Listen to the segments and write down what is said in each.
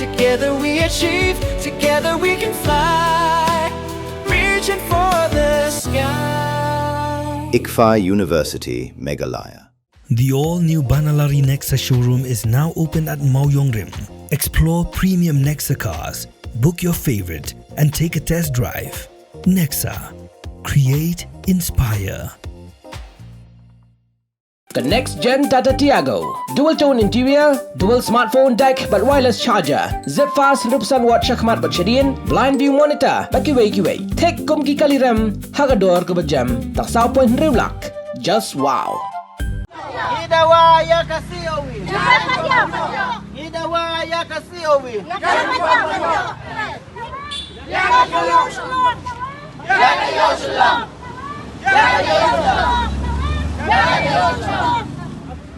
Together we achieve, together we can fly, reaching for the sky. ICFA University, Meghalaya. The all-new Banalari Nexa showroom is now open at Mauyong Rim. Explore premium Nexa cars, book your favorite, and take a test drive. Nexa. Create, inspire. The next gen Tata Tiago. Dual tone interior, dual smartphone deck but wireless charger. Zip fast 100% watt syakmat bersyadian, blind view monitor bagi kiwai. Tek kum ki kali rem, hagador ke berjam, tak sao point rewlak. Just wow. Hidawa ya kasih owi. Hidawa ya kasih owi.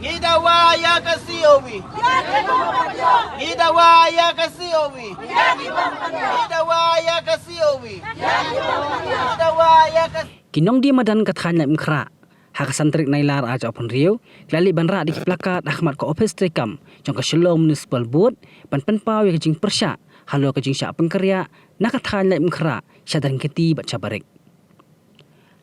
Hidawa ya kasih owi. Hidawa ya kasih owi. Hidawa ya kasih owi. Hidawa ya kasih. Kinong di madan kathan na mkra. Hakasantrik nailar aja open rio, klali banra di plakat Ahmad ko office trekam, jong kasyolong municipal board, pan pau yang jing persya, halo ka jing sya pengkarya, nakathan na mkra, syadaring keti bat cabarik.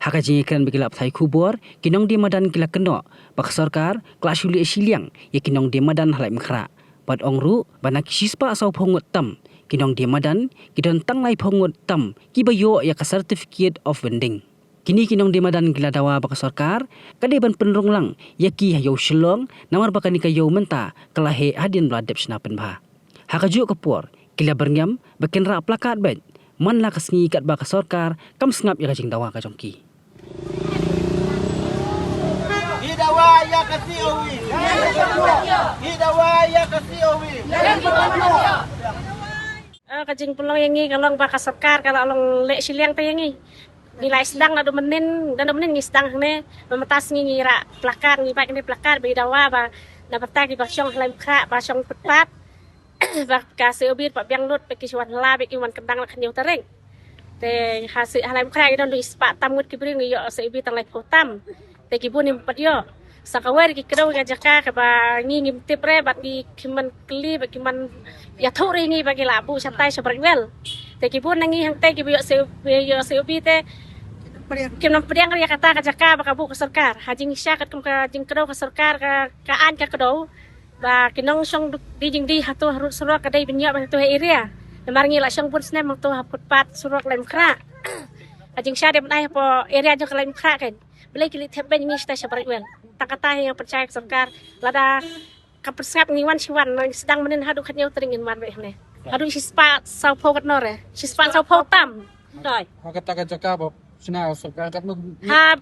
Haka jing ikan bigilap thai kubor, kinong di madan kila keno, bak sarkar, kelas yuli esiliang, ya kinong di madan halai mkra. Bad ongru, banak sispa asau pongut tam, kinong di madan, kidon tang lai pongut tam, kibayo ya ka certificate of vending. Kini kinong di madan gila dawa baka sarkar, kadiban penrong lang, yaki hayaw silong, namar baka ni kayaw menta, kalahe hadin bladep sinapan ba. Hakajuk kapur, gila berngam, bakin ra plakat bed, man la kasngi kat baka sarkar, kam sengap ya kajing dawa kajongki. Hidawa ya kasih owi. Hidawa ya kasih owi. Kajing pulau yang ni kalau baka sarkar kalau long lek siliang tu yang ni. Nilai sedang nak menin dan menin ni sedang ni memetas ni ngira plakar ni baik ni plakar bedawa ba dapat tagi basyong lain kra basyong tepat ba kasih ubir pak biang lut bagi suan la bagi wan kendang nak nyau tereng te hasil lain kra idon du ispa tamut kibring yo seubi tang lai potam te kibun ni pat yo sakawar ki kedau ngajaka ka ba ni ngimtip re bagi kiman kli bagi man ya thori ni bagi labu satai sabrwel te kibun nangi hang te kibu yo seubi te kim nam pediang ya kata kajaka baka bu ke sarkar hajing syakat kum ka jing kedau ke sarkar ka an ka kedau ba kinong song di jing di hatu harus surak kadai benya ba tu area namarngi la song pun snem mang tu haput pat surak lem kra hajing syade benai po area jo lem kra kan belai kili tep ben ngi sta sabrwel tak kata yang percaya ke sarkar lada kapersap ngiwan siwan sedang menen hadu khatnyau teringin man ne hadu sispa sau pokat nore sispa sau potam doi kata kajaka ba Senang suka kat nu.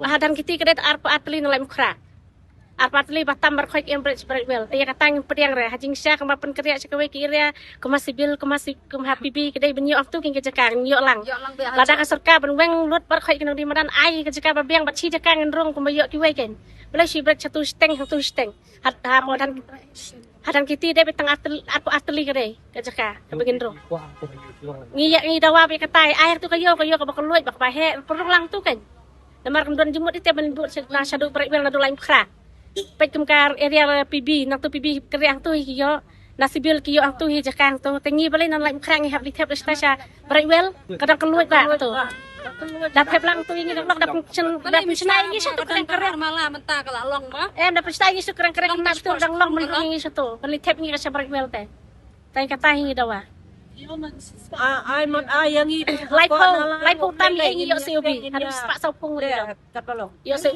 Hadan kiti kedet arpa atli nalai mukra. Arpa atli batam berkhoik embret well. Dia kata yang pediang re hajing sya kemapan kerja cakawe kira kemasibil kem habibi kedai benyo aftu king kejakang yo lang. Lada ka serka benweng lut berkhoik kinong di madan ai kejaka babiang bat chi jakang nrong kumbayo kiwe ken. Bela si bret satu steng. Ha modan hadan kiti de betang arpa atli kedai kejaka kabegin ro. Ngiyak ngi dawa be katai air tu kayo ka bakal luit bak pahe perlu lang tu kan namar kendon jemut ite melibut na syadu brekwel na dolaim khra pet kemkar area PB nak tu PB kerang tu hiyo nasibil kiyo ang tu hi jakang tu tengi balik nan laim khra ngi hab li tep stasha brekwel kadang keluit ba tu dapat lang tu ini nak dapat senai ini satu kerang malah mentah kalau long mah dapat senai ini satu kerang nak tu dang long melung ini satu beli tep ngi ka brekwel teh tay kata hi dawa ai mon ai yang i lai po tam yang yo seubi harus pak saupung dia katolong yo se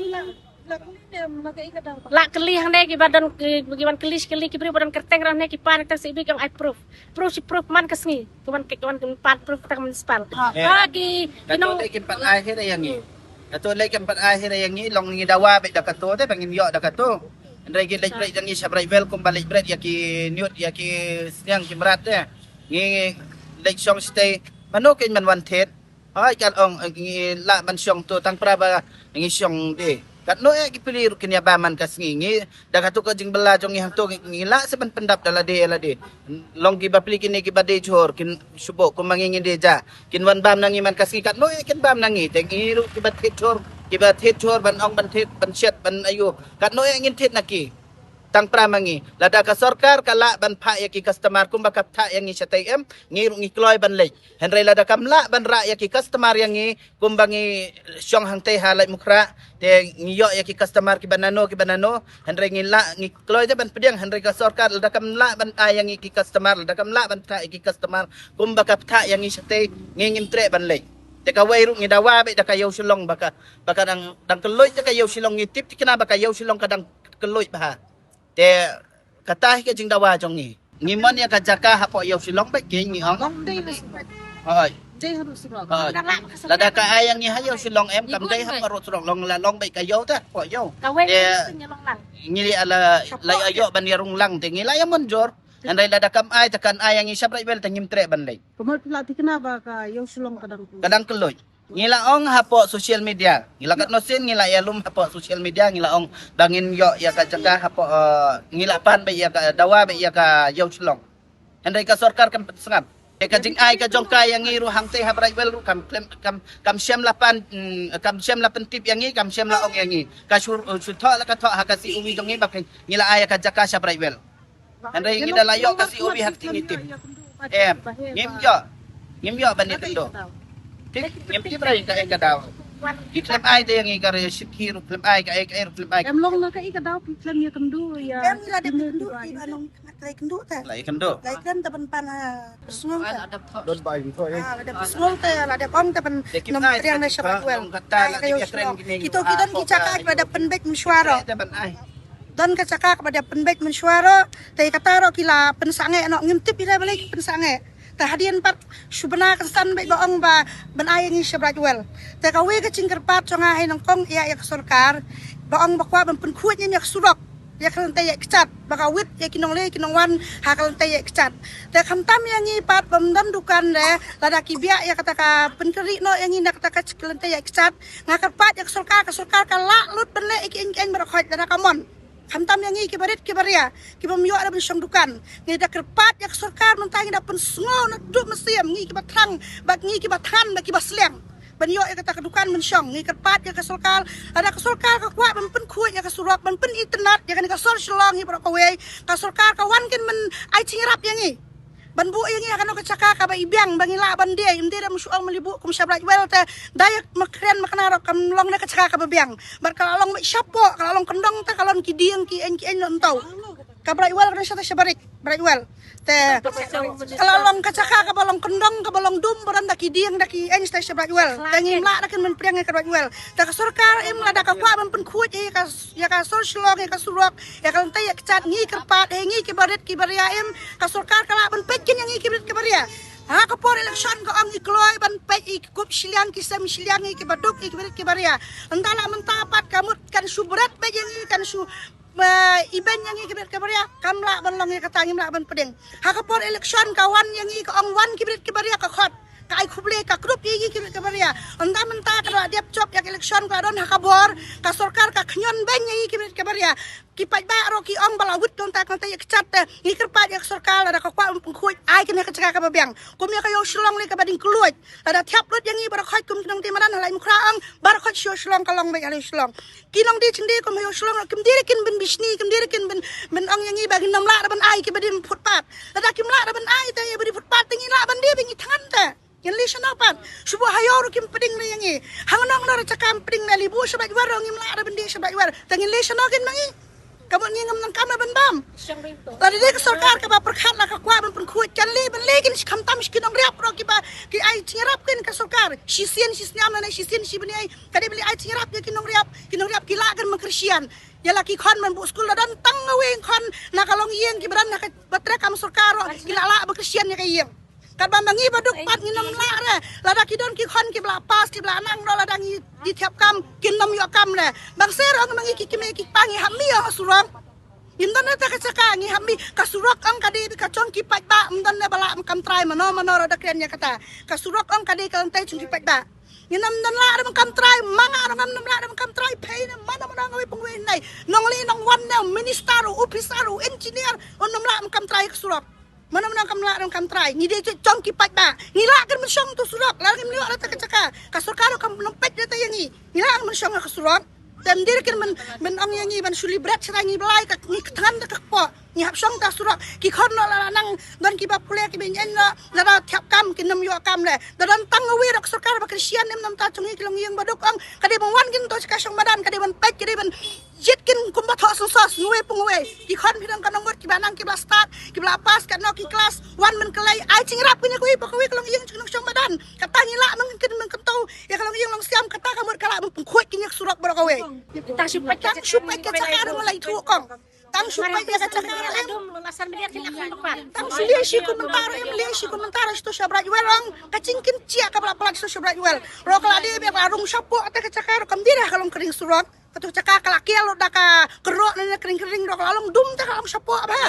la keli hang ne ki badan bagian kelis keli ki badan kerteng rane ki pan tak seubi kang ai proof man kesngi kuman pan proof tak municipal lagi kinong lekin pat akhir yang ni atau lekin pat akhir yang ni long ni dawa be dakato te pangin yo dakato ndai ki lek yang ni sabrai welcome balik bread ya ki niut ya ki siang ki berat te ngi lek song stay manokin man wan thet ai kan ong ngi la man song tu tang praba ngi song de kat no ki pilir kinya baman kas ngi dakato ka jing bela jong hang tu ngi la seban pendap dala de long ki bapli kini ki bade chor kin subo ko mangingi deja kin wan bam nangi man kas ngi kat no kin bam nangi te ngi ru ki bat thet chor ban ong ban thet ban chet ban ayu kat no ngin thet naki tang pramangi lada ka sarkar kala ban pha ya ki customer kum bakap tha yang ngi chatai em ngi ngi kloi ban lei henrai lada kamla ban ra ya ki customer yang ngi kum bangi syong hang tei halai mukra te ngi yo ya ki customer ki banano henrai ngi la ngi kloi te ban pediang henrai ka sarkar lada kamla ban yang ngi ki customer lada kamla ban tha ya ki customer kum bakap tha yang ngi chatai ngi ngim tre ban lei te ka wai ru ngi dawa be da ka yau silong baka dang keloi te ka yau silong ngi tip kena baka yau silong kadang keloi bah te katah ke jing dawa jong ni ngimon ya ka jaka hapo yau silong be ke ngi ong oi lada ka ayang ni hayau silong em kam dai hap ro silong long la long be ka yau ta po yau Kawe te nyolong lang. ngili ala lai ayo ban yarung lang te ngila ya monjor andai lada kam ay takan ayang ni sabrai bel tangim tre ban lei Kamu pelatih kenapa ka yung sulong kadang kadang keloi ngila ong hapo social media ngila kat nosin ngila ya lum hapo social media ngila ong bangin yo ya ka jaka hapo ngila pan be ya ka dawa be ya ka yau silong andai ka sarkar kam sengap e ka jing ai ka jong ka yang ngiru hang te habrai bel ru kam syam lapan tip yang ngi kam syam la ong yang ngi ka sur tho la ka tho ha ka si uwi jong ngi bak ngila ay ka jaka sabrai bel andai ngida la yo ka si uwi hak tingi tip em ngim yo ban ni tendo ngim ti brai ka e ka daw Iklim ay te yang ikar shikhiru film ay ka ek film ay Em long na ka ika daw piklan ya kendu ya. Em la de kendu anong lay kendu ta. lai kendo Lay kan tapan pan personal ta. Don bai thôi. La de personal ta la de pom tapan nom riang na syabat wel. Kita kicaka kepada penbek mensuara. ban ay Don kacaka kepada penbek mensuara. Tay kataro kila pensange no ngimtip ila balik pensange. Tahadian pat subana kesan baik doang ba benayang syabat wel. Tay kawe kacing kerpat songa ay nongkong iya ya kesorkar. Doang bakwa ban penkuatnya yak surok. Ya kalan tay kecat baka wit ya kinong le kinong wan ha kalan tay kecat te kamtam yang ipat pemdan dukan le lada kibia ya kata ka penkeri no yang ina kata ka kalan tay kecat ngakar pat ya kesorkar kala lut benle iki ing berakhot lada kamon kamtam yang i kibarit kibaria kibam yo ada bensyong dukan ngida kerpat ya kesorkar nontangi da pensungo na du mesiam ngi kibatrang bak ngi kibathan bak kibasleng banyo ya kata kedukan mensyong ngi kerpat ya kesolkal ada kesolkal ka kwa ban pen kuat ya kesurok ban pen internet ya kan kesol shlong hi brokawe kesolkal kawan kin men ai cingirap yang ngi ban bu yang ngi akan kecaka ka ba ibyang bangila ban dia imde da musuang melibu kum syabrak wel te dayak makren maknaro kam long na kecaka ka babyang bar kalalong ma syapo kalalong kendong ta kalon kidiang ki en non tau kabrai wel kana syata syabarik brai wel te kalalong kacaka ka balong kendong ka balong dum baranda kidiang da ki en sta syabarik wel tangim la da kan men priang ka brai wel ta kasorkar im la da ka kwa ban pen kuat ya ka sol shlong ya ka surok ya kan tay cat ngi kerpat ngi kibarit kibaria im kasorkar kala ban pekin yang ngi kibarit kibaria ha kapor election ko ang ikloy ban pe ikup siliang kisam siliang ki baduk kibarit kibaria entala mentapat kamut kan subrat pe yang kan su iban yang kibarit kibaria kamla ban long ka tangim la ban pedeng ha kapor election kawan yang ko ang wan kibarit kibaria ka khot ka ai khuble ka grup yi kibarit kibaria enta menta ka diap chop ya election ka don ha kabor ka sarkar ka khyon ben yi kibarit kibaria kipat ba ro ki ong balawit don ta kan tay kechat ni kerpat ya sarkar ada ka kwa pengkhuit ai kena kecaka ka babyang kum ya ka yo shlong le ka bading kluit ada thiap lut yang i bar khoi kum kinong ti maran halai mukra ang bar khoi syo shlong kalong ba halai shlong kinong di chindi kum yo shlong kim dir kin ben bisni kim dir kin ben ong yang i bagin nam la ban ai ki badim futpat ada kim la ban ai ta ya badi futpat tingi la ban dia bingi tangan ta yang li shanapan subuh hayo kim peding le yang i hangnong no cakam peding na libu sabat war ngim la ban dia sabat war tangin le shanokin mangi kamu ngingam nang kama ban bam tadi dia kesorkar ka ba perkhat la ka kwa ban pen kuat kan le ban le kin kam tam skin ong riap ro ki ba ki ai tingirap kin ka sorkar sisian sisnyam na sisian si bani ai kadi beli ai tingirap ya kin ong riap ki la kan makrisian ya laki kon man bu skul dan tang ngaweng kon na kalong yeng ki bran na ka batre kam sorkar ki la la makrisian ya kayeng kan bambangi baduk pat nginam la re lada kidon ki kon ki bla pas ki bla nang ro lada ngi di tiap kam kinam yo kam le bang serong mangi ki me ki pangi hammi yo surang imdan ta ka caka ngi hammi ka surok ang kadi ka chong ki pat ba imdan ne bala kam trai mano ro da kren ya kata ka surok ang kadi ka tai chung ki pat ba nginam dan la ram kam trai manga ram nam la ram kam trai pay ne mana ngawi pengwe nai nong li nong wan ne minister officer engineer on nam la kam trai ka surok mana kam la kam trai ni de chong ki pat ba ni la kan mensyong tu surak la kan liwa ta kacaka ka sorkaro kam lompet de ta yangi ni la mensyong ka surak tem dir kan men ong yang ban suli brat serangi belai ka ni tangan ka po ni hap song ta surak ki khon no la nang don ki ba pule ki ben no la thap kam ki nam yo kam le don tang wi rak sarkar ba kristian nem nam ta chung ki long yang baduk ang kadi bang wan kin to ka song badan kadi ban pek kadi ban jet kin kum ba tho sos nuwe pung we ki khon bidang kan ngot ki banang ki bla start ki bla pas kan no ki kelas wan men kelai ai ching rap ni ko pa ko wi long yang chung song badan kata ni la nang kin men kentau ya kalau yang long siam kata kamur kala pung khoi ki nyak surak ba ko we Tang supai tang supai ka cakar ngalai tu kong tang supai ka cakar Adum lulasan media kilak lupa. tang suliasi komentar liasi komentar sto sabra jual kacingkin cia ka bla sto sabra jual ro kala dia be arung sapo ata ka cakar kam dia kalau kering surat patu cakar kala kialo da ka kerok na kering ro kala long dum ta kalau sapo ba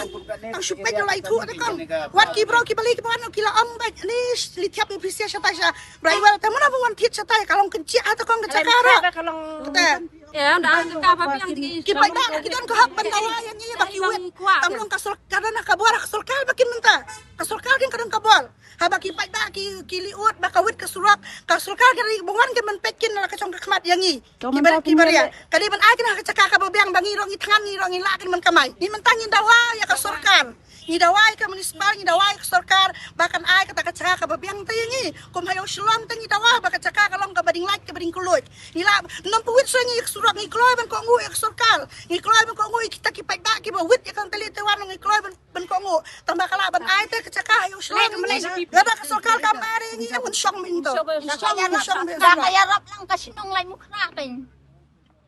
tang supai jual itu ata kong wat ki bro ki bali ki ban kila am ba ni li tiap ni prisia sata sa braiwal ta mana buan tit sata kalau kencia ata kong ka cakar Kalau kata ya udah cakap apa yang di kita dah kita kan kahap bantawa yang ini baki wet tamlong kasol karena kabur kasol kal baki menta kasol kal kan kadang kabur ha baki pai dah ki liut baka wet kasurak kasol kal kari bungan ke men pekin na kacong kemat yang ini kibaria kali men ai kena kacaka ka babiang bangi rong itangan ni rong ilakin men kamai ni mentangin dawa ya kasol kal ni dawai ka municipal ni dawai ka sarkar bahkan ai kata kacaka ka babiang tayangi kum hayo shlom tangi dawa baka caka ka long ka bading like ka bading kuloy ni la nom puwit so ngi surak ngi kloy ban ko ngu ek sarkar ngi kloy ban ko ngu kita ki pai da ki ba wit ya kan tali tewan ngi kloy ban ko ngu tambah kala ban ai te kacaka hayo shlom ada ka sarkar ka mari ngi mun syong min to syong kaya rap lang kasinong lay mukha kan.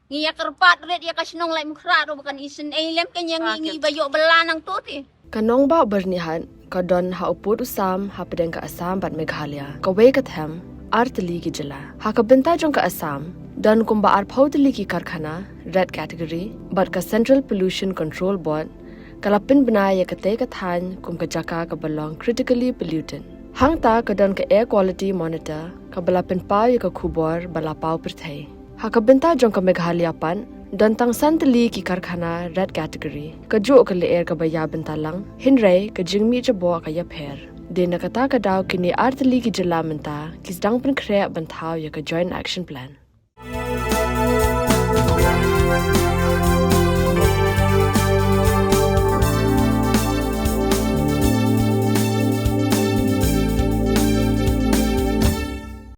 Ngiya kerpat red ya kasinong lay mukha ro bukan isen elem kan yang ngi bayo belanang tuti. Kanong ba bernihan kadon ha uput usam ha pedeng ka Assam bat Meghalaya ka we ka them artli ki jila ha ka benta jong ka Assam don kumba ar phautli ki karkhana red category bat ka Central Pollution Control Board kalapin banaya ka te ka than kum ka jaka ka belong critically pollutant hang ta ka don ka air quality monitor ka balapin pa ya ka khubor bala pau perthai ha ka benta jong ka Meghalaya pan don tang santali ki karkhana red category ka jo ka le air ka baya bentalang hinrai ka jingmi jabo ka ya pher de nakata ka daw kini artli ki jila menta ki dang pen khre banthau ya ka joint action plan